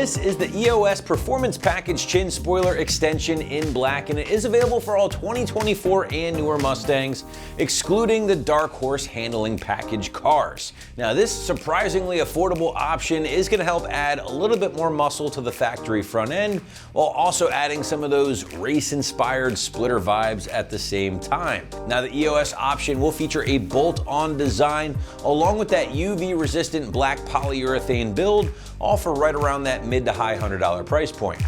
this is the EOS Performance Package Chin Spoiler Extension in black, and it is available for all 2024 and newer Mustangs, excluding the Dark Horse Handling Package cars. Now, this surprisingly affordable option is going to help add a little bit more muscle to the factory front end, while also adding some of those race-inspired splitter vibes at the same time. Now, the EOS option will feature a bolt-on design, along with that UV-resistant black polyurethane build, all for right around that mid to high $100 price point.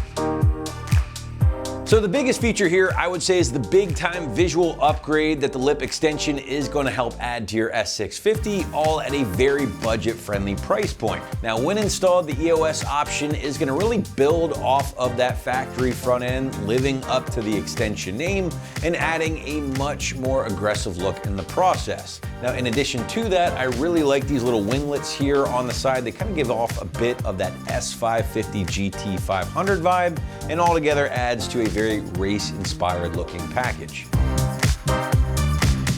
So the biggest feature here, I would say, is the big time visual upgrade that the lip extension is going to help add to your S650, all at a very budget friendly price point. Now, when installed, the EOS option is going to really build off of that factory front end, living up to the extension name and adding a much more aggressive look in the process. Now, in addition to that, I really like these little winglets here on the side. They kind of give off a bit of that S550 GT 500 vibe, and altogether adds to a very race-inspired looking package.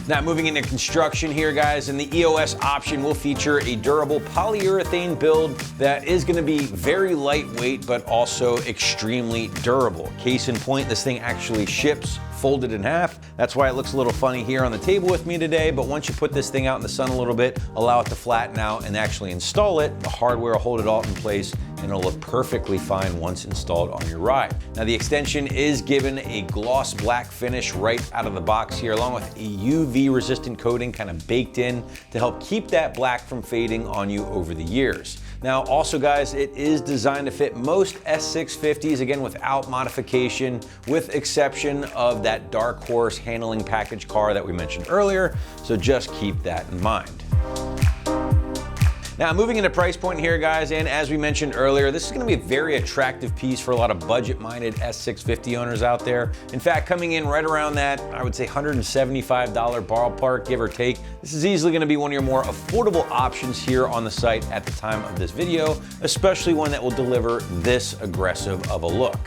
Now, moving into construction here, guys, and the EOS option will feature a durable polyurethane build that is going to be very lightweight, but also extremely durable. Case in point, this thing actually ships folded in half. That's why it looks a little funny here on the table with me today, but once you put this thing out in the sun a little bit, allow it to flatten out and actually install it, the hardware will hold it all in place and it'll look perfectly fine once installed on your ride. Now, the extension is given a gloss black finish right out of the box here, along with a UV resistant coating kind of baked in to help keep that black from fading on you over the years. Now, also, guys, it is designed to fit most S650s, again, without modification, with exception of that Dark Horse Handling Package car that we mentioned earlier, so just keep that in mind. Now, moving into price point here, guys, and as we mentioned earlier, this is going to be a very attractive piece for a lot of budget-minded S650 owners out there. In fact, coming in right around that, I would say $175 ballpark, give or take. This is easily going to be one of your more affordable options here on the site at the time of this video, especially one that will deliver this aggressive of a look.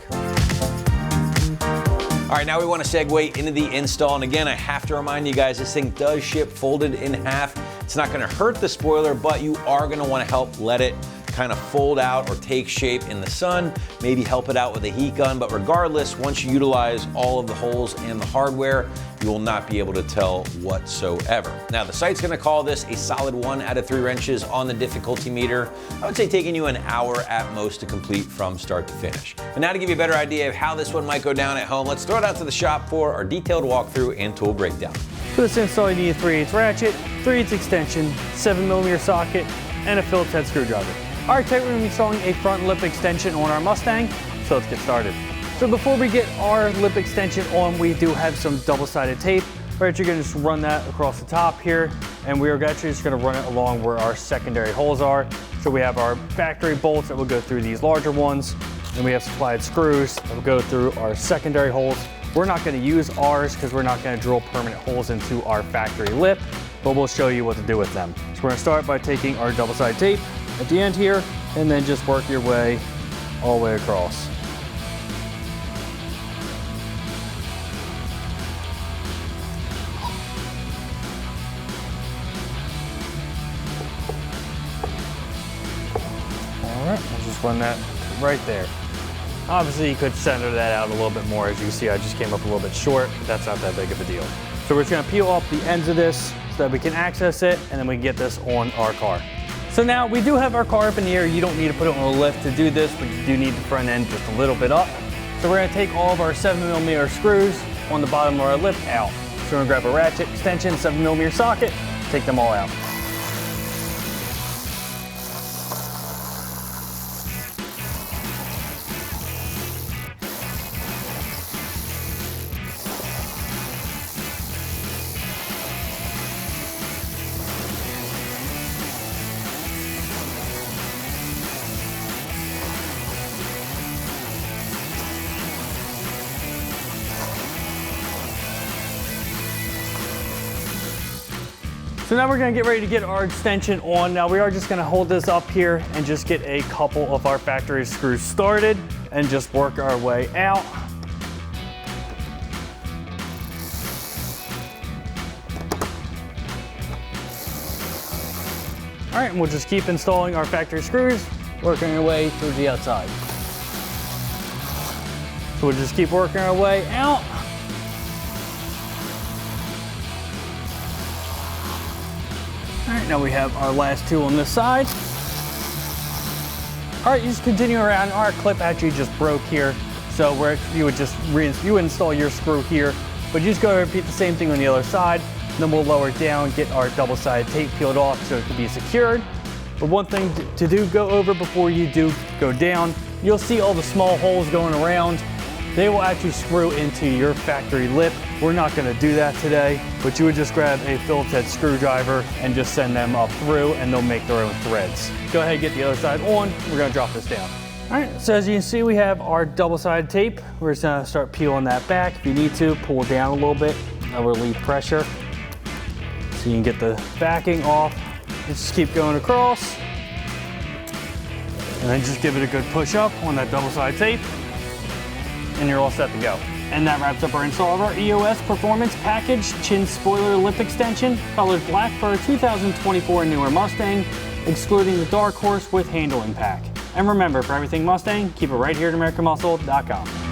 All right, now we want to segue into the install, and again, I have to remind you guys, this thing does ship folded in half. It's not going to hurt the spoiler, but you are going to want to help let it kind of fold out or take shape in the sun, maybe help it out with a heat gun, but regardless, once you utilize all of the holes and the hardware, you will not be able to tell whatsoever. Now, the site's gonna call this a solid 1 out of 3 wrenches on the difficulty meter. I would say taking you an hour at most to complete from start to finish. And now to give you a better idea of how this one might go down at home, let's throw it out to the shop for our detailed walkthrough and tool breakdown. For this install, you need a 3/8 ratchet, 3/8 extension, 7mm socket, and a Phillips head screwdriver. All right, today we're going to be installing a front lip extension on our Mustang, so let's get started. So before we get our lip extension on, we do have some double-sided tape. Right, you're going to just run that across the top here, and we are actually just going to run it along where our secondary holes are. So we have our factory bolts that will go through these larger ones, and we have supplied screws that will go through our secondary holes. We're not going to use ours because we're not going to drill permanent holes into our factory lip, but we'll show you what to do with them. So we're going to start by taking our double-sided tape at the end here, and then just work your way all the way across. All right, we'll just run that right there. Obviously, you could center that out a little bit more. As you can see, I just came up a little bit short, but that's not that big of a deal. So we're just gonna peel off the ends of this so that we can access it, and then we can get this on our car. So now we do have our car up in the air. You don't need to put it on a lift to do this, but you do need the front end just a little bit up. So we're gonna take all of our 7mm screws on the bottom of our lip out. So we're gonna grab a ratchet, extension, 7mm socket, take them all out. So now we're gonna get ready to get our extension on. Now we are just gonna hold this up here and just get a couple of our factory screws started and just work our way out. All right, and we'll just keep installing our factory screws working our way towards the outside. So we'll just keep working our way out. All right, now we have our last two on this side. All right, you just continue around. Our clip actually just broke here. So where you would just install your screw here, but you just go and repeat the same thing on the other side. Then we'll lower it down, get our double-sided tape peeled off so it can be secured. But one thing to do, go over before you do go down. You'll see all the small holes going around. They will actually screw into your factory lip. We're not gonna do that today, but you would just grab a Phillips head screwdriver and just send them up through and they'll make their own threads. Go ahead and get the other side on. We're gonna drop this down. All right, so as you can see, we have our double-sided tape. We're just gonna start peeling that back. If you need to, pull down a little bit. That'll relieve pressure. So you can get the backing off. Just keep going across. And then just give it a good push up on that double-sided tape. And you're all set to go. And that wraps up our install of our EOS Performance Package Chin Spoiler Lip Extension, colored black for a 2024 newer Mustang, excluding the Dark Horse with handling pack. And remember, for everything Mustang, keep it right here at AmericanMuscle.com.